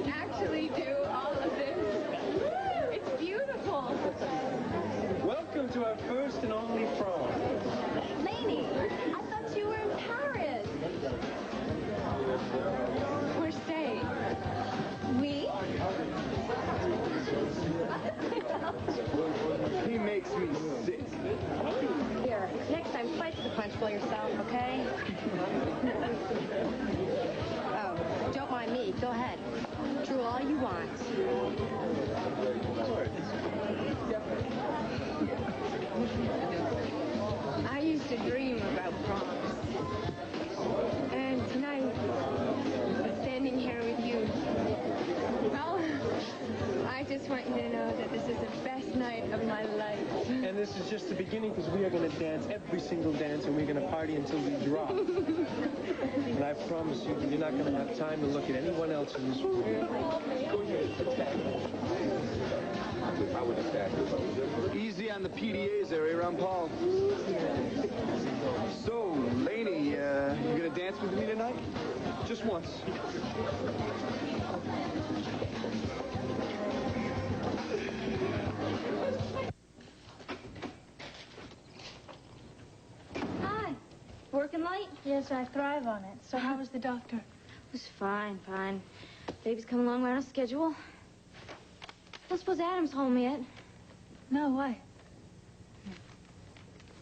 Actually do all of this. It's beautiful. Welcome to our first and only prom. Lainey, I thought you were in Paris. We're staying. We? He makes me sick. Here, next time, fight for the punch bowl yourself, okay? Oh, don't mind me. Go ahead. Drew all you want. I used to dream about proms. And tonight, standing here with you, well, I just want you to know that this is the best night of my life. And this is just the beginning because we are going to dance every single dance and we're going to party until we drop. And I promise you that you're not going to have time to look at anyone else in this room. Easy on the PDAs there, eh, Ron Paul? So, Lainey, you gonna dance with me tonight? Just once. Hi. Working late? Yes, I thrive on it. So how was the doctor? It was fine, fine. Baby's coming along right on schedule. Don't suppose Adam's home yet. No, why?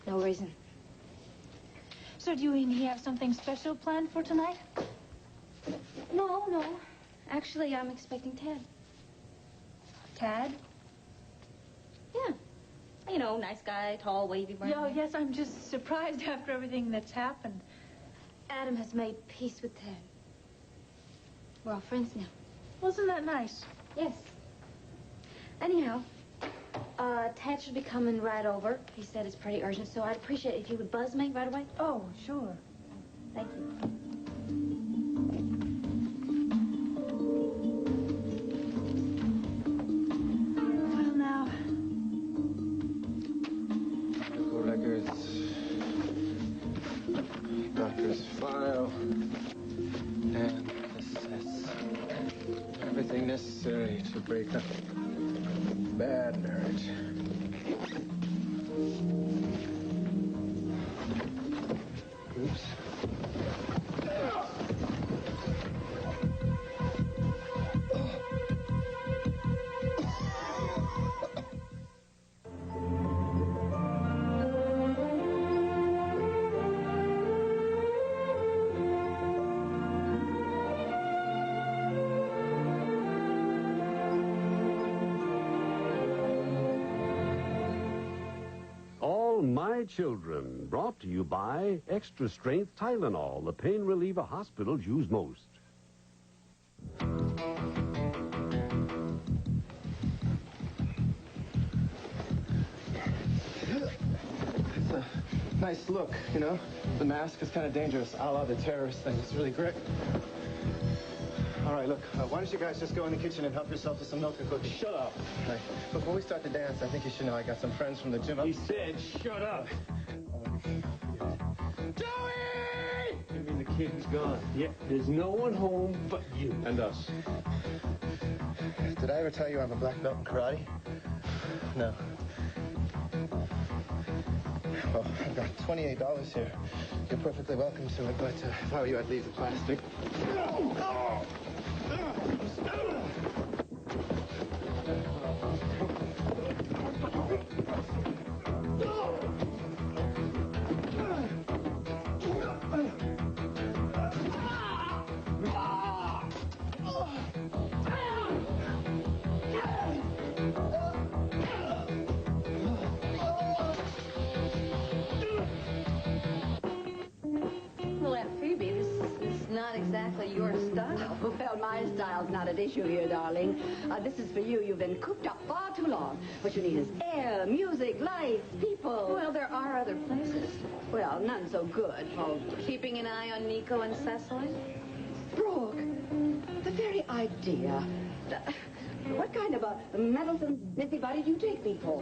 No reason. So do you mean he have something special planned for tonight? No, no. Actually, I'm expecting Ted. Tad? Yeah. You know, nice guy, tall, wavy brown. Yeah, yes, I'm just surprised after everything that's happened. Adam has made peace with Ted. We're all friends now. Wasn't that nice? Yes. Anyhow, Ted should be coming right over. He said it's pretty urgent, so I'd appreciate it if you would buzz me right away. Oh, sure. Thank you. Well, now. Medical records. Doctor's file. And assess everything necessary to break up bad marriage. Oops. All My Children, brought to you by Extra Strength Tylenol, the pain reliever hospitals use most. It's a nice look, you know? The mask is kind of dangerous, a la the terrorist thing. It's really great. All right, look, why don't you guys just go in the kitchen and help yourself to some milk and cookies? Shut up. Right. Before we start the dance, I think you should know I got some friends from the gym. He said, shut up. Joey! You mean the kid's gone? Yeah, there's no one home but you. And us. Did I ever tell you I'm a black belt in karate? No. Well, I've got $28 here. You're perfectly welcome to it, but if I were you, I'd leave the plastic. Well, Aunt Phoebe, this is not exactly your style. Well, my style's not at issue here, darling. This is for you. You've been cooped up far too long. What you need is air, music, life, people. Well, there are other places. Well, none so good. Oh, keeping an eye on Nico and Cecily? Brooke, my dear. What kind of a meddlesome busybody do you take me for?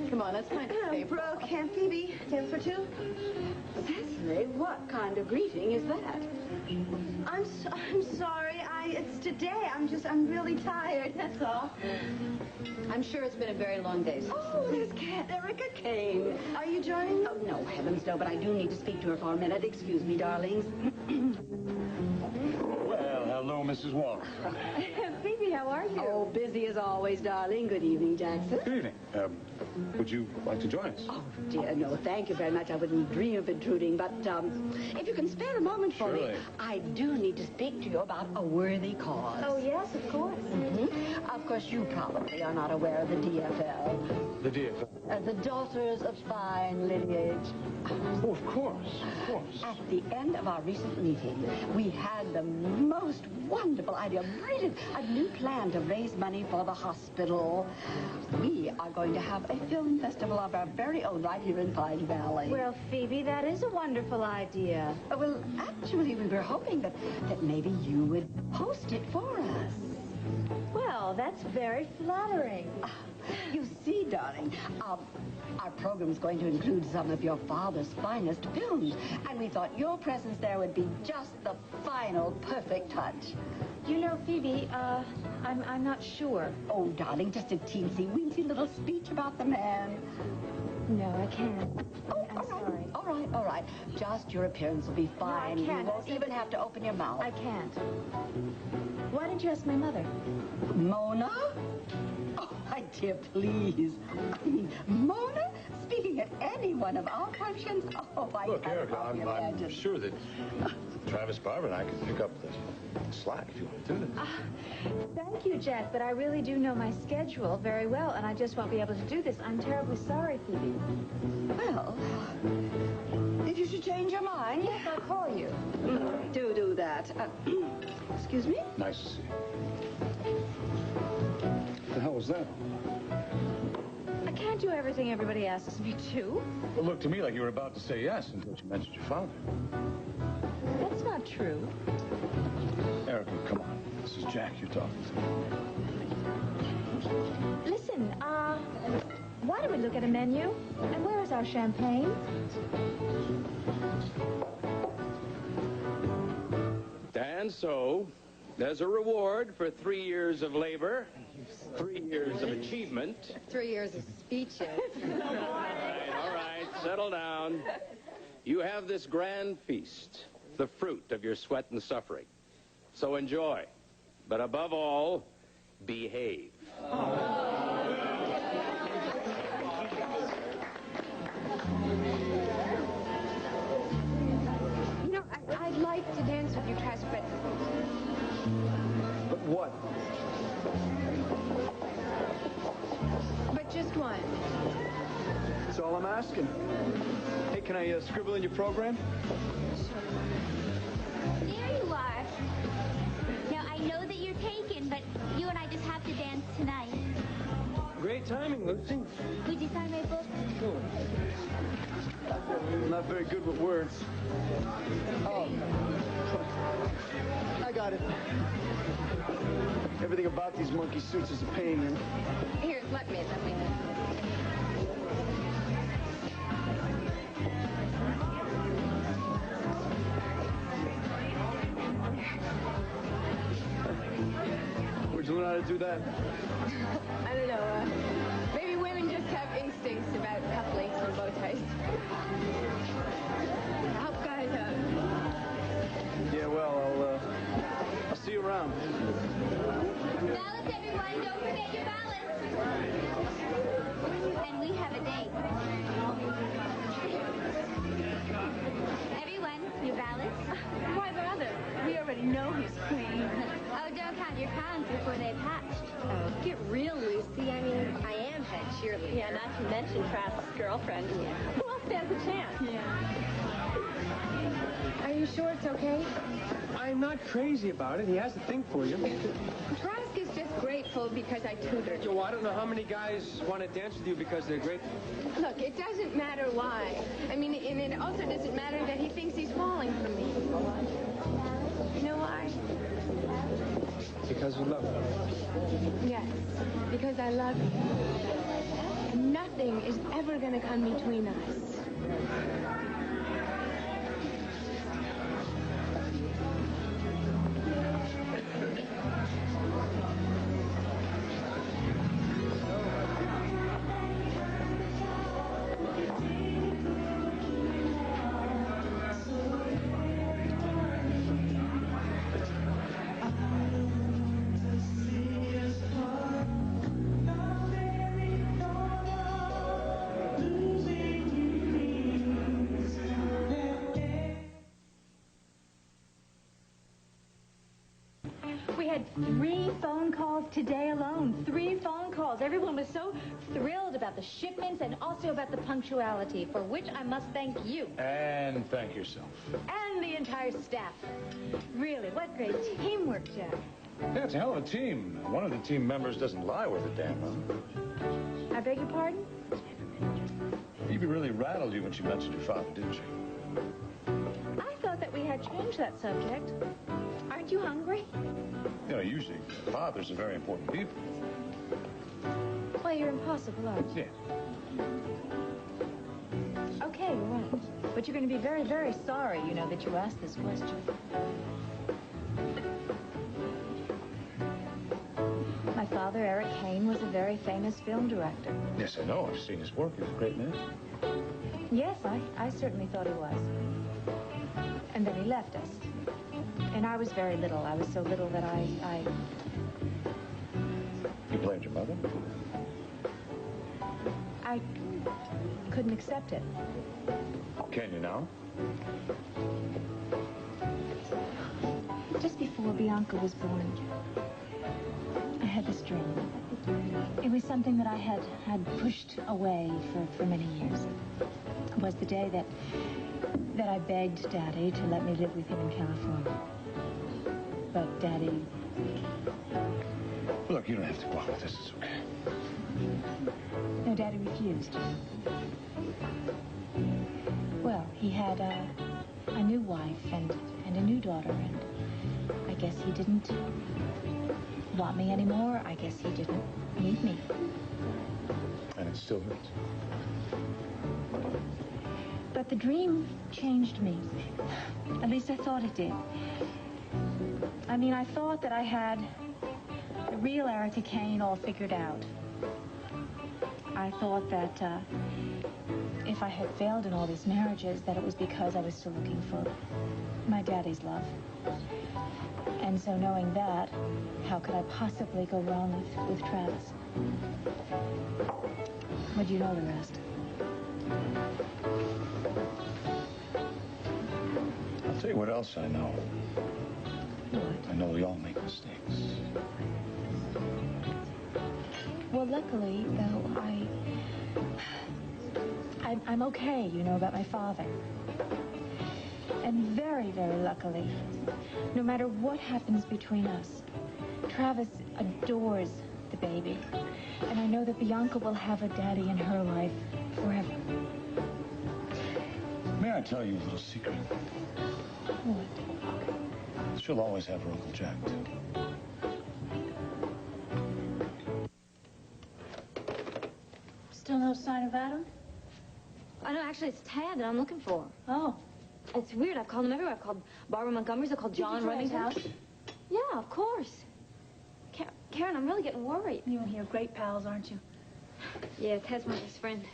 Come on, let's find a safe. Brooke and Phoebe, dance for two? Cecily, what kind of greeting is that? I'm sorry. It's today. I'm really tired. That's all. I'm sure it's been a very long day. Oh, there's Erica Kane. Are you joining? Oh, no, heavens no, but I do need to speak to her for a minute. Excuse me, darlings. Well, hello, Mrs. Walker. Phoebe, how are you? Oh, busy as always, darling. Good evening, Jackson. Good evening. Would you like to join us? Oh, dear, no, thank you very much. I wouldn't dream of intruding, but if you can spare a moment for me, Surely. I do need to speak to you about a worthy cause. Oh, yes, of course. Of course, you probably are not aware of the DFL. The DFL. The Daughters of Fine Lineage. Oh, of course. Of course. At the end of our recent meeting, we had the most wonderful idea, brilliant, a new plan to raise money for the hospital. We are going to have a film festival of our very own right here in Pine Valley. Well, Phoebe, that is a wonderful idea. Well, actually, we were hoping that maybe you would host it for us. Well, that's very flattering. You see, darling, our program's going to include some of your father's finest films, and we thought your presence there would be just the final, perfect touch. You know, Phoebe, I'm not sure. Oh, darling, just a teensy-weensy little speech about the man. No, I can't. Oh, I'm sorry. All right. Just your appearance will be fine. I can't. You won't even have to open your mouth. I can't. Why didn't you ask my mother? Mona? Oh, my dear, please. I mean, Mona speaking at any one of our functions? Oh, I Look, can't Erica, hardly I'm imagine. sure that Travis Barber and I can pick up the slack if you want to do that. Thank you, Jack, but I really do know my schedule very well, and I just won't be able to do this. I'm terribly sorry, Phoebe. Well, if you should change your mind, Yes, I'll call you. do that. Excuse me? Nice to see you. What the hell was that? I can't do everything everybody asks me to. It looked to me like you were about to say yes until you mentioned your father. That's not true. Erica, come on. This is Jack you're talking to. Listen, why don't we look at a menu? And where is our champagne? And so, there's a reward for 3 years of labor, 3 years of achievement. 3 years of speeches. All right, settle down. You have this grand feast, the fruit of your sweat and suffering. So enjoy. But above all, behave. You know, I'd like to dance with you, Trash, But what? but just one. That's all I'm asking. Hey, can I scribble in your program? There you are. Now, I know that you're taken, but you and I just have to dance tonight. Great timing, Lucy. Would you sign my book? I'm not very good with words. Oh. I got it. Everything about these monkey suits is a pain, man. Here, let me. Where'd you learn how to do that? I don't know. Maybe women just have instincts about cufflinks and bow ties. Help guys out. Yeah, well, I'll see you around. Balance, everyone. Don't forget your balance. And we have a date. Everyone, your balance. Why bother? We already know he's clean. Oh, don't count your crowns before they've hatched. Oh, get real, Lucy. I mean, I am head cheerleader. Yeah, not to mention Travis' girlfriend. Yeah. Who else stands a chance? Yeah. Are you sure it's okay? I'm not crazy about it. He has a thing for you. Trask is just grateful because I tutored. Yo, I don't know how many guys want to dance with you because they're grateful. Look, it doesn't matter why. I mean, and it also doesn't matter that he thinks he's falling for me. You know why? Because because you love me. Yes, because I love you. And nothing is ever going to come between us. We had 3 phone calls today alone. 3 phone calls. Everyone was so thrilled about the shipments and also about the punctuality, for which I must thank you. And thank yourself. And the entire staff. Really, what great teamwork, Jack. Yeah, it's a hell of a team. One of the team members doesn't lie worth a damn, huh? I beg your pardon? Phoebe really rattled you when she mentioned your father, didn't she? I thought that we had changed that subject. Aren't you hungry? You know, usually fathers are very important people. Well, you're impossible, aren't you? Yeah. Okay, you're right. But you're going to be very, very sorry, you know, that you asked this question. My father, Eric Kane, was a very famous film director. Yes, I know. I've seen his work. He's a great man. Yes, I certainly thought he was. And then he left us. And I was very little. I was so little that I... You blamed your mother? I couldn't accept it. Can you now? Just before Bianca was born, I had this dream. It was something that I had pushed away for many years. It was the day that I begged Daddy to let me live with him in California. But Daddy... Look, you don't have to go on with this. It's okay. No, Daddy refused. Well, he had a new wife and a new daughter, and I guess he didn't want me anymore. I guess he didn't need me. And it still hurts. But the dream changed me. At least I thought it did. I mean, I thought that I had the real Erica Kane all figured out. I thought that if I had failed in all these marriages, that it was because I was still looking for my daddy's love. And so knowing that, how could I possibly go wrong with Travis? But you know the rest. I'll tell you what else I know. What? I know we all make mistakes. Well, luckily, though, I'm okay, you know, about my father. And very, very luckily, no matter what happens between us, Travis adores the baby. And I know that Bianca will have a daddy in her life forever. May I tell you a little secret? What? She'll always have her Uncle Jack, too. Still no sign of Adam? I know, actually, it's Tad that I'm looking for. Oh. It's weird. I've called him everywhere. I've called Barbara Montgomery's. I've called John Remington's house? Yeah, of course. Karen, I'm really getting worried. You and he are great pals, aren't you? Yeah, Ted's my best friend.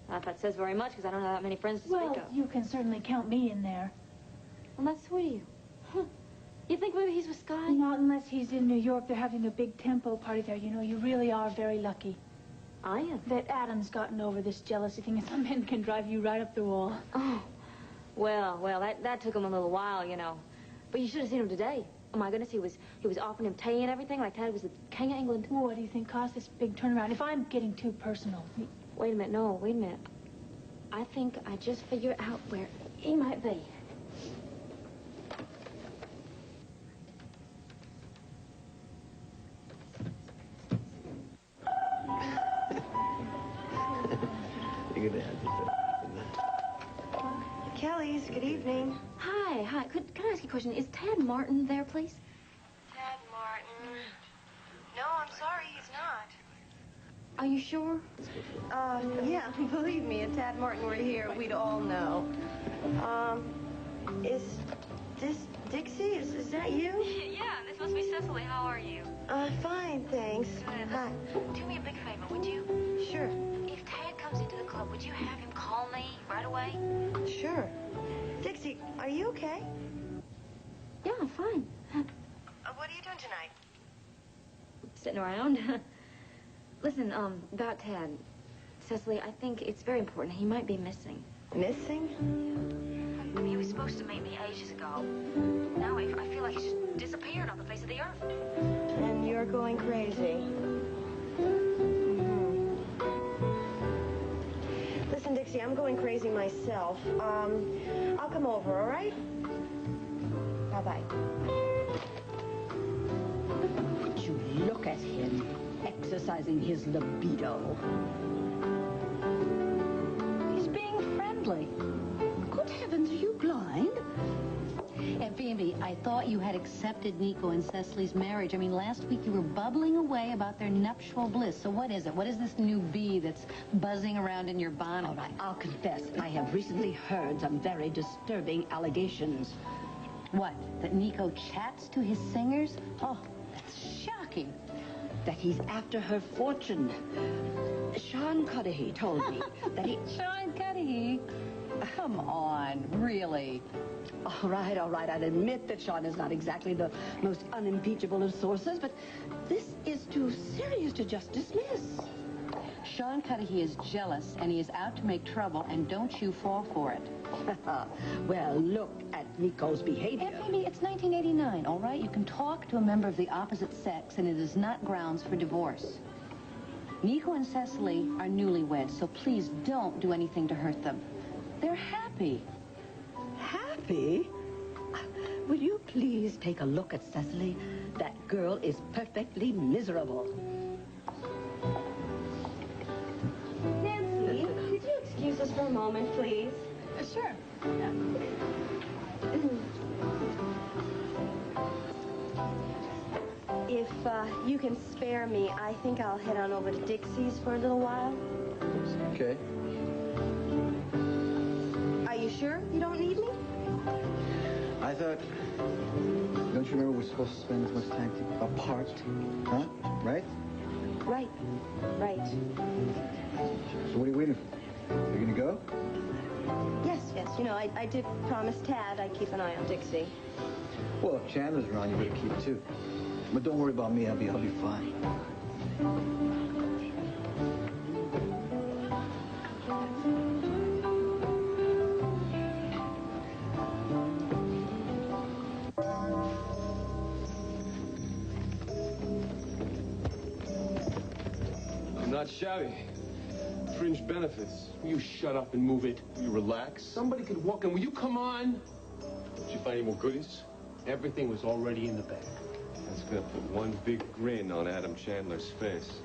Not that says very much, because I don't have that many friends to speak Well, of. you can certainly count me in there. Well, that's sweet of you. Huh. You think maybe he's with Sky? Not unless he's in New York. They're having a big tempo party there. You know, you really are very lucky. I am. That Adam's gotten over this jealousy thing, and some men can drive you right up the wall. Oh. Well, that took him a little while, you know. But you should have seen him today. Oh, my goodness, he was offering him tea and everything, like Tad was the king of England. Well, what do you think caused this big turnaround? If I'm getting too personal... Wait a minute, no, wait a minute. I think I just figured out where he might be. You're gonna have to... Kelly's, good evening. Hi. Can I ask you a question? Is Tad Martin there, please? Tad Martin. No, I'm sorry, he's not. Are you sure? Yeah, believe me, if Tad Martin were here, we'd all know. Is this Dixie? Is that you? Yeah, this must be Cecily. How are you? Fine, thanks. Good. Hi. Do me a big favor, would you? Sure. If Tad comes into the club, would you have him call me right away? Sure. Dixie, are you okay? Yeah, I'm fine. What are you doing tonight? Sitting around. Listen, about Tad. Cecily, I think it's very important. He might be missing. Missing? He was supposed to meet me ages ago. Now I feel like he's just disappeared off the face of the earth. And you're going crazy. Listen, Dixie, I'm going crazy myself. I'll come over, all right? Bye-bye. Would you look at him, exercising his libido? He's being friendly. Good heavens, are you blind? And Phoebe, I thought you had accepted Nico and Cecily's marriage. I mean, last week you were bubbling away about their nuptial bliss. So what is it? What is this new bee that's buzzing around in your bonnet? All right, I'll confess. I have recently heard some very disturbing allegations. What? That Nico chats to his singers? Oh, that's shocking. That he's after her fortune. Sean Cudahy told me that he... Sean Cudahy? Come on, really? All right. I'll admit that Sean is not exactly the most unimpeachable of sources, but this is too serious to just dismiss. Sean Cudahy is jealous, and he is out to make trouble, and don't you fall for it. Well, look at Nico's behavior. And maybe it's 1989, all right? You can talk to a member of the opposite sex, and it is not grounds for divorce. Nico and Cecily are newlyweds, so please don't do anything to hurt them. They're happy. Happy? Will you please take a look at Cecily? That girl is perfectly miserable. Nancy, could you excuse us for a moment, please? Sure. If you can spare me, I think I'll head on over to Dixie's for a little while. Okay. Are you sure you don't need me? I thought... Don't you remember we're supposed to spend as much time apart? Huh? Right? Right. So what are you waiting for? You're gonna go? Yes. You know, I did promise Tad I'd keep an eye on Dixie. Well, if Chandler's around, you better keep it too. But don't worry about me. I'll be fine. Not shabby. Fringe benefits. Will you shut up and move it? Will you relax? Somebody could walk in. Will you come on? Did you find any more goodies? Everything was already in the bag. That's gonna put one big grin on Adam Chandler's face.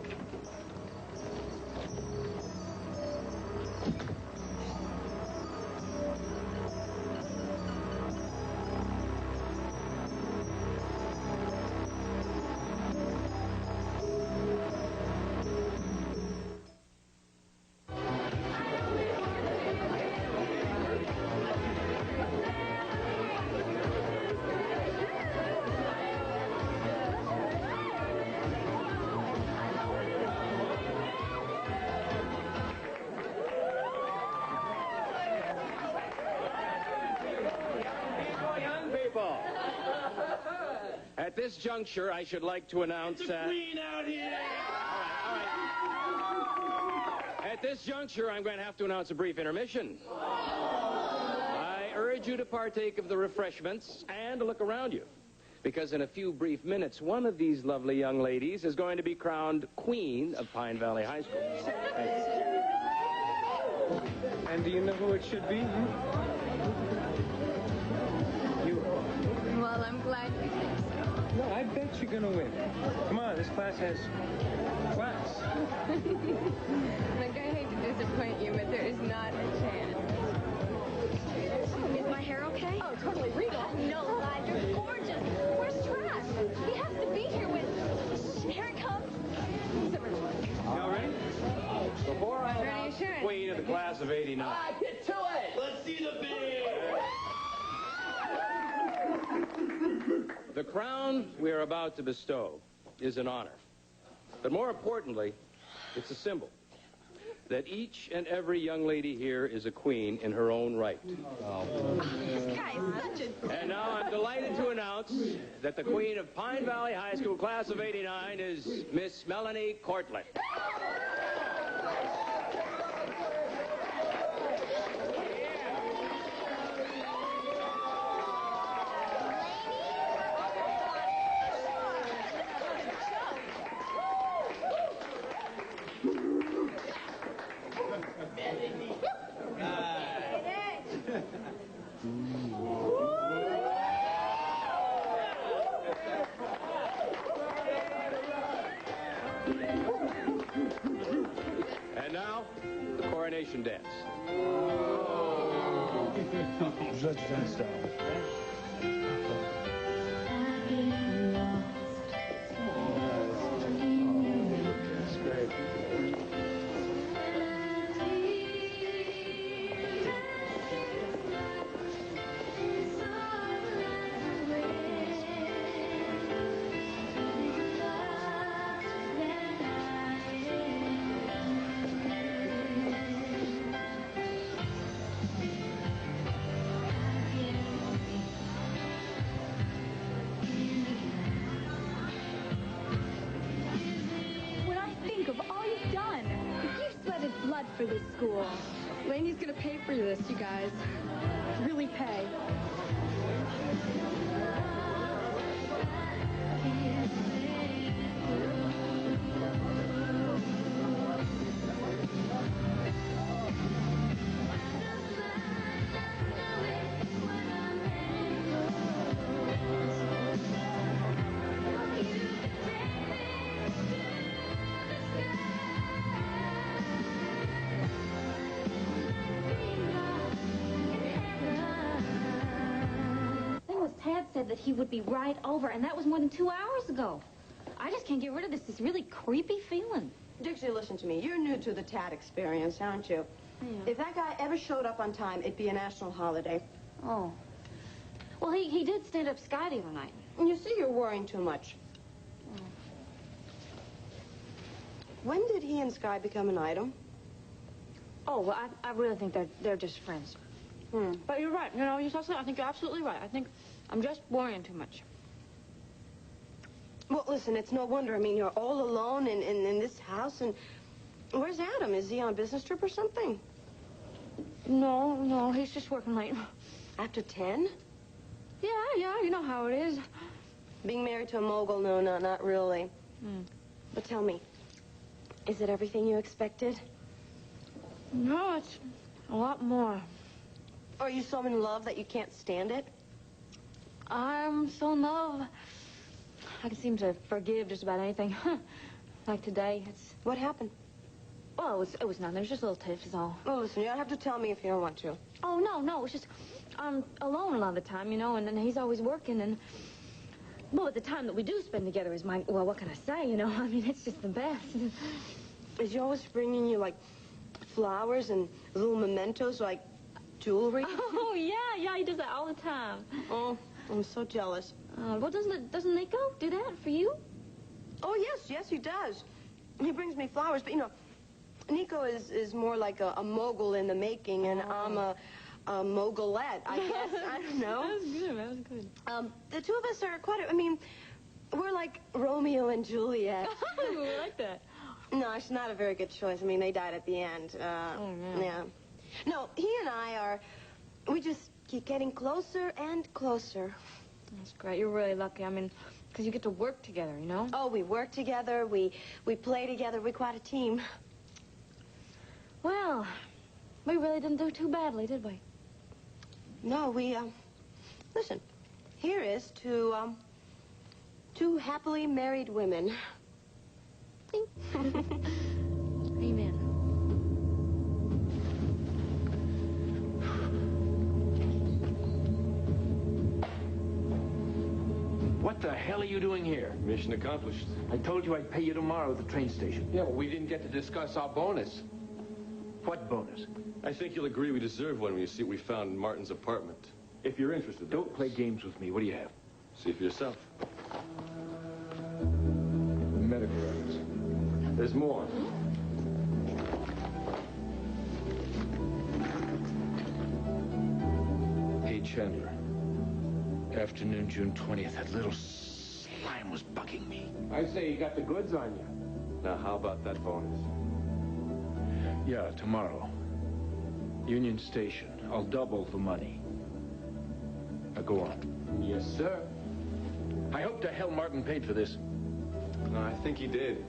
At this juncture, I should like to announce the queen out here! All right. At this juncture, I'm going to have to announce a brief intermission. I urge you to partake of the refreshments and to look around you. Because in a few brief minutes, one of these lovely young ladies is going to be crowned Queen of Pine Valley High School. And do you know who it should be? You. Well, I'm glad you think so. No, I bet you're gonna win. Come on, this class has class. Look, I hate to disappoint you, but there is not a chance. Is my hair okay? Oh, totally regal. No, God, you're gorgeous. Where's Trash? He has to be here with... Here it comes. the class of '89. All right, get to it. Let's see the beer. The crown we are about to bestow is an honor. But more importantly, it's a symbol that each and every young lady here is a queen in her own right. This guy is such a... And now I'm delighted to announce that the queen of Pine Valley High School class of '89 is Miss Melanie Cortlandt. And now, the coronation dance. Just dance down. That's great. When I think of all you've done, you sweated blood for this school. Lainey's gonna pay for this, you guys. Really pay. Tad said that he would be right over, and that was more than 2 hours ago. I just can't get rid of this really creepy feeling. Dixie, listen to me. You're new to the Tad experience, aren't you? Yeah. If that guy ever showed up on time, it'd be a national holiday. Oh. Well, he did stand up Sky the other night. And you see, you're worrying too much. Oh. When did he and Sky become an item? Oh, well, I really think they're just friends. But you're right. You know, I think you're absolutely right. I think I'm just worrying too much. Well, listen, it's no wonder. I mean, you're all alone in this house, and where's Adam? Is he on a business trip or something? No, he's just working late. After 10? Yeah, you know how it is. Being married to a mogul, no, not really. But tell me, is it everything you expected? No, it's a lot more. Are you so in love that you can't stand it? I'm so in love. I can seem to forgive just about anything. Like today, it's... What happened? Oh, it was nothing. It was just a little tiff, is all. Oh, listen, you don't have to tell me if you don't want to. Oh, no, it's just... I'm alone a lot of the time, you know, and he's always working, and... Well, the time that we do spend together is my... Well, what can I say, you know? I mean, it's just the best. Is he always bringing you, like, flowers and little mementos, like jewelry? Oh, yeah, he does that all the time. Oh, I'm so jealous. Well, doesn't Nico do that for you? Oh, yes, he does. He brings me flowers, but, you know, Nico is more like a mogul in the making, and I'm a mogulette, I guess. I don't know. That was good. The two of us are I mean, we're like Romeo and Juliet. Oh, I like that. No, it's not a very good choice. I mean, they died at the end. Yeah. No, he and I we just keep getting closer and closer. That's great. You're really lucky. I mean, because you get to work together, you know? Oh, we work together. We play together. We're quite a team. Well, we really didn't do too badly, did we? No, we, listen, here is to, two happily married women. Amen. What the hell are you doing here? Mission accomplished. I told you I'd pay you tomorrow at the train station. Yeah, but we didn't get to discuss our bonus. What bonus? I think you'll agree we deserve one when you see what we found in Martin's apartment. If you're interested. Don't play games with me. What do you have? See for yourself. Medical records. There's more. Hey, Chandler. Afternoon, June 20th. That little slime was bugging me. I say you got the goods on you. Now, how about that bonus? Yeah, tomorrow. Union Station. I'll double the money. Now, go on. Yes, sir. I hope to hell Martin paid for this. No, I think he did.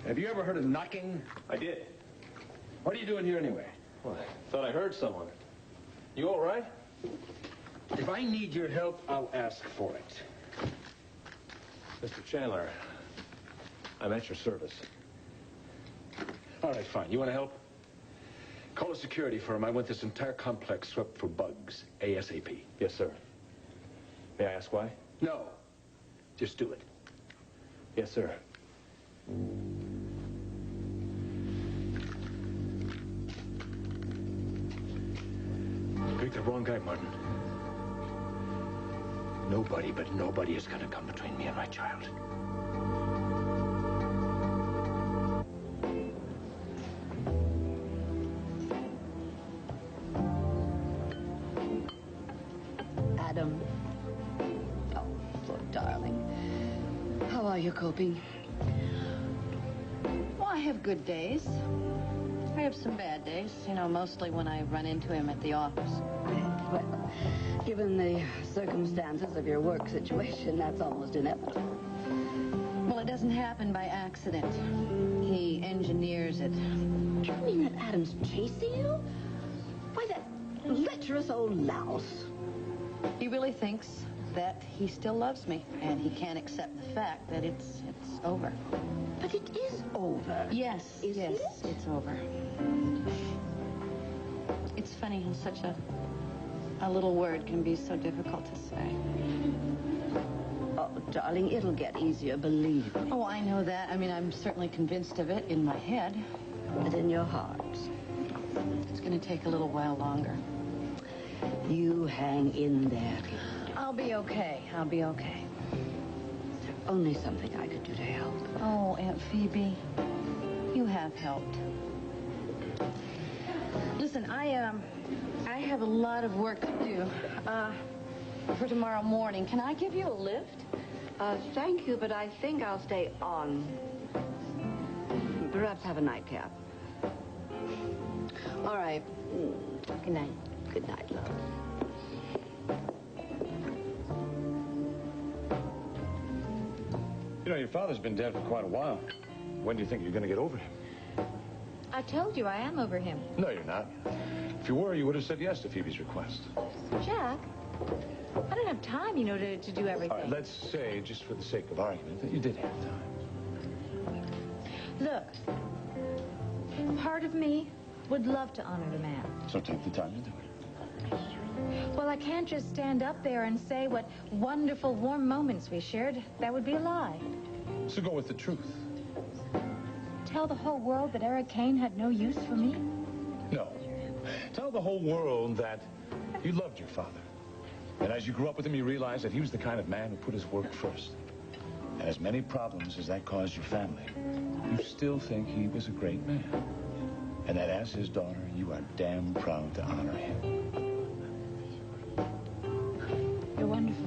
Have you ever heard of knocking? I did. What are you doing here anyway? Well, I thought I heard someone. You all right? If I need your help, I'll ask for it. Mr. Chandler, I'm at your service. All right, fine. You want to help? Call a security firm. I want this entire complex swept for bugs. ASAP. Yes, sir. May I ask why? No. Just do it. Yes, sir. You picked the wrong guy, Martin. Nobody but nobody is going to come between me and my child. Adam. Oh, poor darling. How are you coping? Well, I have good days. I have some bad days, you know, mostly when I run into him at the office. Well, given the circumstances of your work situation, that's almost inevitable. Well, it doesn't happen by accident. He engineers it. Do you mean that Adam's chasing you? Why, that lecherous old louse. He really thinks that he still loves me, and he can't accept the fact that it's over. But it is over. Yes, Isn't it's over. It's funny how such a little word can be so difficult to say. Oh, darling, it'll get easier, believe me. Oh, I know that. I mean, I'm certainly convinced of it in my head. But in your heart. It's going to take a little while longer. You hang in there. I'll be okay. I'll be okay. Only something I could do to help. Oh, Aunt Phoebe, you have helped. Listen, I have a lot of work to do. For tomorrow morning, can I give you a lift? Thank you, but I think I'll stay on. Perhaps have a nightcap. All right. Good night. Good night, love. You know, your father's been dead for quite a while. When do you think you're going to get over him? I told you I am over him. No, you're not. If you were, you would have said yes to Phoebe's request. Jack, I don't have time, you know, to do everything. All right, let's say, just for the sake of argument, that you did have time. Look, a part of me would love to honor the man. So take the time to do it. Well, I can't just stand up there and say what wonderful, warm moments we shared. That would be a lie. So go with the truth. Tell the whole world that Eric Kane had no use for me? No. Tell the whole world that you loved your father. And as you grew up with him, you realized that he was the kind of man who put his work first. And as many problems as that caused your family, you still think he was a great man. And that as his daughter, you are damn proud to honor him. You're wonderful.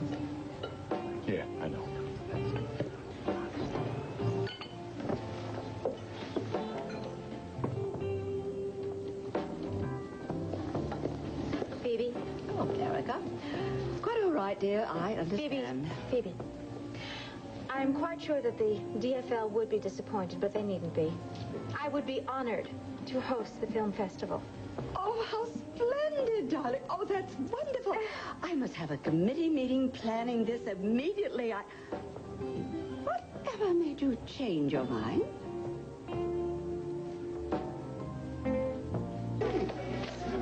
Yeah, I know. Phoebe? Oh, Erica. Quite all right, dear. I understand. Phoebe. I'm quite sure that the DFL would be disappointed, but they needn't be. I would be honored to host the film festival. Oh, how splendid, darling. Oh, that's wonderful. I must have a committee meeting planning this immediately. Whatever made you change your mind?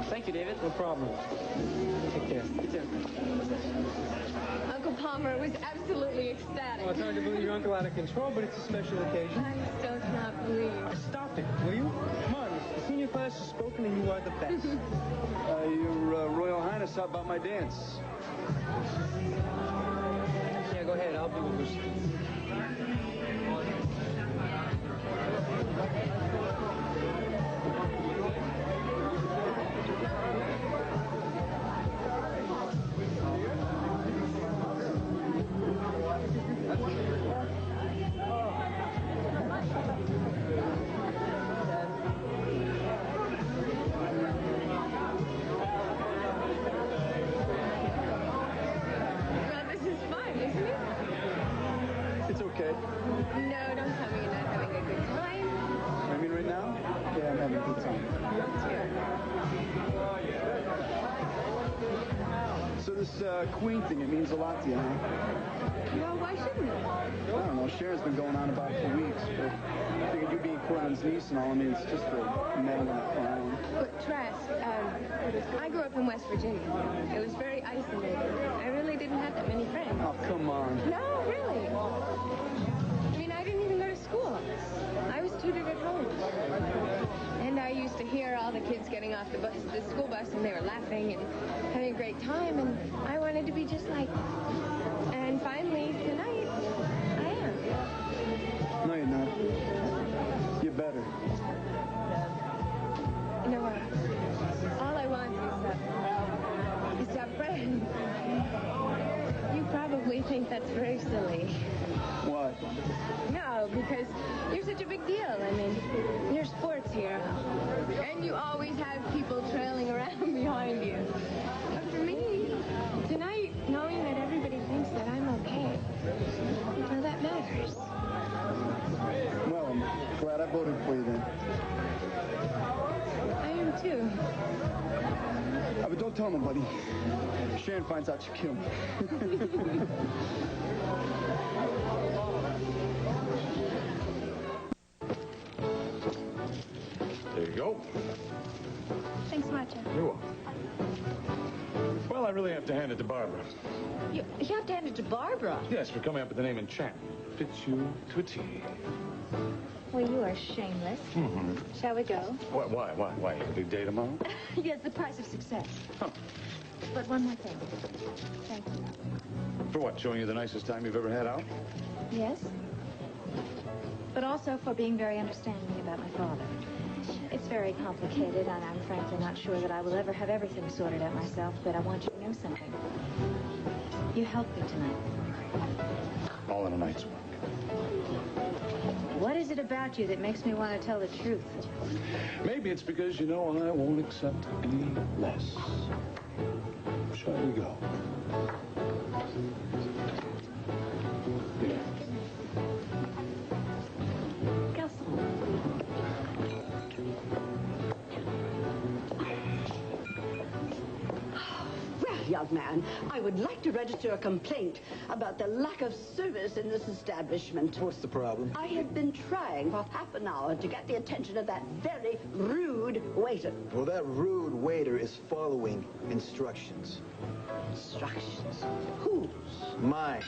Thank you, David. No problem. Take care. Take care. Uncle Palmer was absolutely ecstatic. Well, it's hard to believe your uncle out of control, but it's a special occasion. I still cannot believe. Stop it, will you? Come on, the senior class has spoken and you are the best. Your Royal Highness, how about my dance? Yeah, go ahead. I'll be with Lucy. Well, this is fun, isn't it? It's okay. No, don't tell me you're not having a good time. I mean, right now? Yeah, I'm having a good time. So this Queen thing, it means a lot to you, huh? Well, why shouldn't it? I don't know. Sharon's been going on about it for weeks, but I figured you being Cortland's niece and all, I mean, it's just a medal and a crown. But, Trask, I grew up in West Virginia. It was very isolated. I really didn't have that many friends. Oh, come on. No, really. I mean, I didn't even go to school. I was tutored at home. And I used to hear all the kids getting off the school bus, and they were laughing and having a great time, and I wanted to be just like them. And finally, tonight, I am. No, you're not. You're better. You know what? All I want is to have friends. You probably think that's very silly. What? No, because you're such a big deal. I mean, you're a sports hero. And you always have people trailing around behind you. But for me, tonight, knowing that everybody thinks that I'm okay, well, that matters. Well, I'm glad I voted for you then. I am too. But don't tell nobody. If Sharon finds out, she'll kill me. There you go. Thanks much. You're welcome. Well, I really have to hand it to Barbara. You have to hand it to Barbara. Yes, for coming up with the name Enchant. Fits you to a T. Well, you are shameless. Mm-hmm. Shall we go? Why? You have a big day tomorrow? Yes, the price of success. Huh. But one more thing. Thank you. For what, showing you the nicest time you've ever had out? Yes? But also for being very understanding about my father. It's very complicated, and I'm frankly not sure that I will ever have everything sorted out myself, but I want you to know something. You helped me tonight. all in a night's work. What is it about you that makes me want to tell the truth? Maybe it's because you know I won't accept any less. Shall we go? Well, young man, I would like to register a complaint about the lack of service in this establishment. What's the problem? I have been trying for half an hour to get the attention of that very rude waiter. Well, that rude waiter is following instructions. Instructions? Whose? Mine.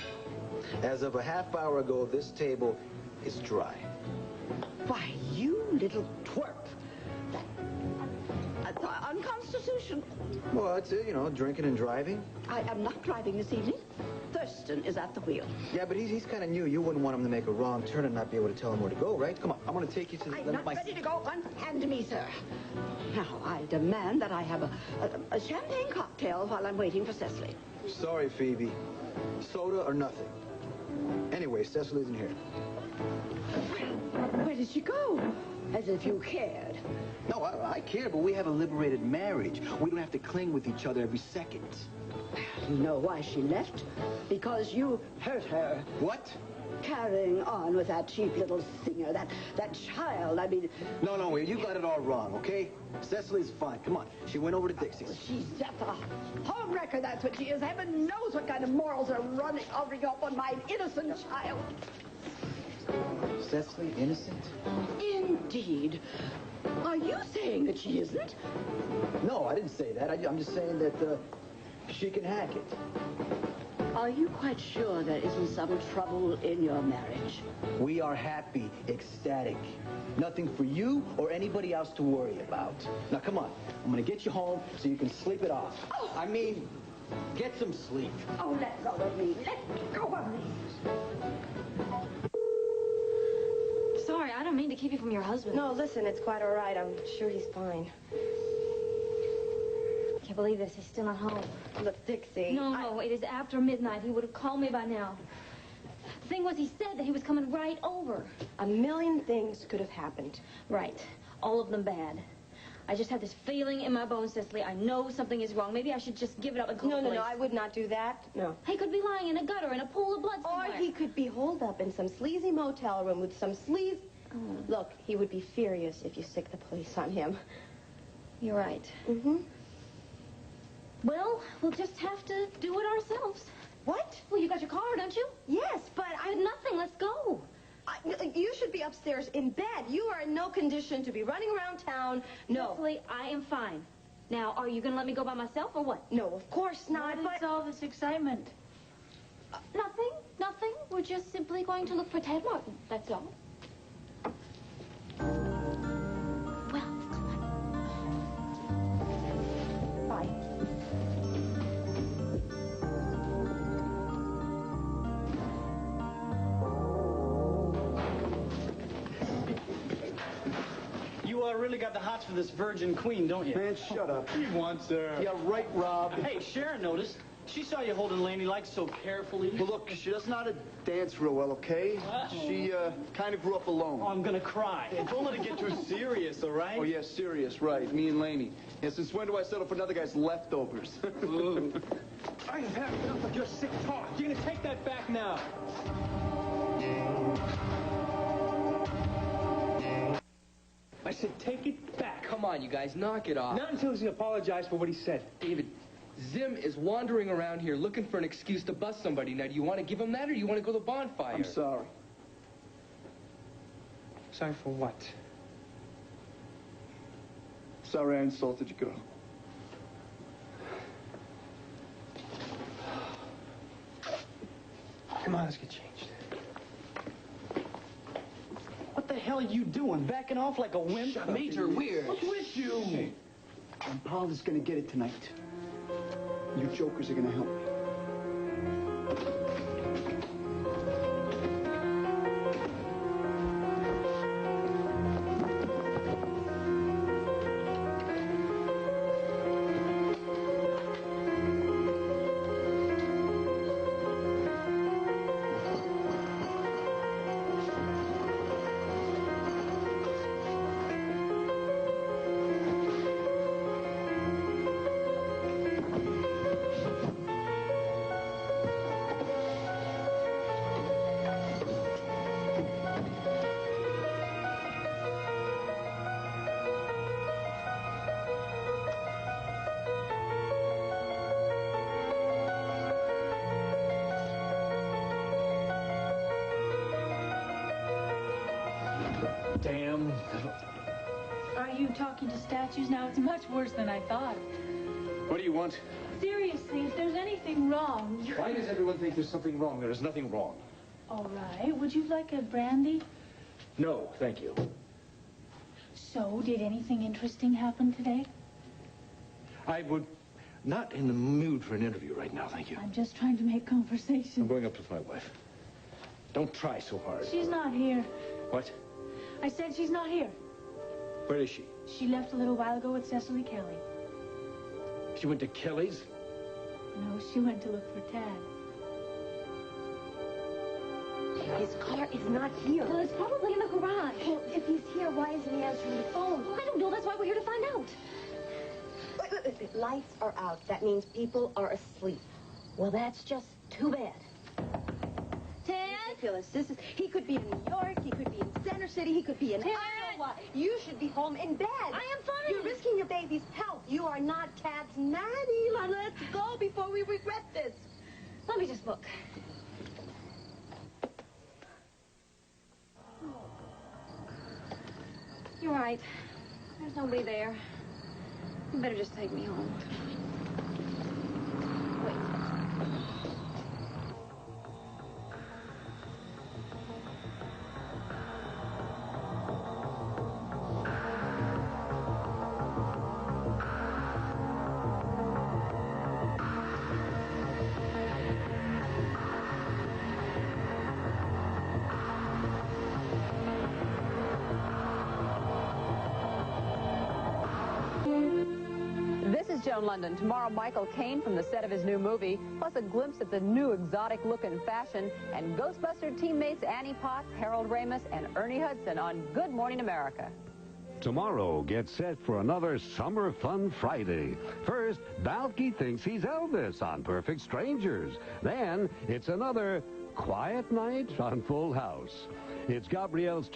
As of a half hour ago, this table is dry. Why, you little twerp. That's unconstitutional. Well, that's it, you know, drinking and driving. I am not driving this evening. Thurston is at the wheel. Yeah, but he's kind of new. You wouldn't want him to make a wrong turn and not be able to tell him where to go, right? Come on, I'm going to take you to the... I'm not ready to go. Unhand me, sir. Now, I demand that I have a champagne cocktail while I'm waiting for Cecily. Sorry, Phoebe. Soda or nothing. Anyway, Cecily isn't here. Where did she go? As if you cared. No, I care, but we have a liberated marriage. We don't have to cling with each other every second. You know why she left? Because you hurt her. What? Carrying on with that cheap little singer, that child, I mean... No, you got it all wrong, okay? Cecily's fine. Come on. She went over to Dixie's. She's just a homewrecker, that's what she is. Heaven knows what kind of morals are hovering up on my innocent child. Cecily innocent? Indeed. Are you saying that she isn't? No, I didn't say that. I'm just saying that she can hack it. Are you quite sure there isn't some trouble in your marriage? We are happy, ecstatic. Nothing for you or anybody else to worry about. Now, come on. I'm going to get you home so you can sleep it off. Oh. I mean, get some sleep. Oh, let go of me. Let go of me. Sorry, I don't mean to keep you from your husband. No, listen, it's quite all right. I'm sure he's fine. Can't believe this. He's still not home. Look, Dixie. No, it is after midnight. He would have called me by now. The thing was, he said that he was coming right over. A million things could have happened. Right. All of them bad. I just had this feeling in my bones, Cecily. I know something is wrong. Maybe I should just give it up and call the police. No, I would not do that. No. He could be lying in a gutter in a pool of blood somewhere. Or he could be holed up in some sleazy motel room with some sleaze... Oh. Look, he would be furious if you stick the police on him. You're right. Mm-hmm. Well, we'll just have to do it ourselves. What? Well, you got your car, don't you? Yes, but I had nothing. Let's go. You should be upstairs in bed. You are in no condition to be running around town. No. Cecily, I am fine. Now, are you going to let me go by myself or what? No, of course not. What is all this excitement? Nothing. We're just simply going to look for Ted Martin. That's all. Well, come on. Bye. You really got the hots for this virgin queen, don't you? Man, shut up. He wants her. Yeah, right, Rob. Hey, Sharon noticed. She saw you holding Laney like so carefully. Well, look, she doesn't know how to dance real well, okay? She kind of grew up alone. Oh, I'm gonna cry. Don't let it get too serious, all right? Oh, yeah, serious, right. Me and Laney. Yeah, since when do I settle for another guy's leftovers? I have had enough of your sick talk. You're gonna take that back now. I said take it back. Come on, you guys, knock it off. Not until he apologized for what he said. David, Zim is wandering around here looking for an excuse to bust somebody. Now, do you want to give him that or do you want to go to the bonfire? I'm sorry. Sorry for what? Sorry I insulted your girl. Come on, let's get changed. What the hell are you doing? Backing off like a wimp? Shut up, Major Weird. What's with you? Hey, and Paul is going to get it tonight. You jokers are going to help me. damn. Are you talking to statues now? It's much worse than I thought. What do you want? Seriously, if there's anything wrong, you... Why does everyone think there's something wrong? There is nothing wrong. All right. Would you like a brandy? No, thank you. So, did anything interesting happen today? I would not in the mood for an interview right now, thank you. I'm just trying to make conversation. I'm going up with my wife. Don't try so hard. She's not here. What? I said she's not here. Where is she? She left a little while ago with Cecily Kelly. She went to Kelly's? No, she went to look for Tad. His car is not here. Well, it's probably in the garage. Well, if he's here, why isn't he answering the phone? Well, I don't know. That's why we're here to find out. Wait. Lights are out. That means people are asleep. Well, that's just too bad. Ted? Ridiculous. He could be in New York. He could be in Center City. He could be in Iowa. You should be home in bed. I am fine. You're risking your baby's health. You are not Tad's nanny. Let's go before we regret this. Let me just look. You're right. There's nobody there. You better just take me home. Wait. This is Joan London. Tomorrow, Michael Caine from the set of his new movie, plus a glimpse at the new exotic look and fashion, and Ghostbuster teammates Annie Potts, Harold Ramis, and Ernie Hudson on Good Morning America. Tomorrow, get set for another Summer Fun Friday. First, Balky thinks he's Elvis on Perfect Strangers. Then, it's another quiet night on Full House. It's Gabrielle's turn.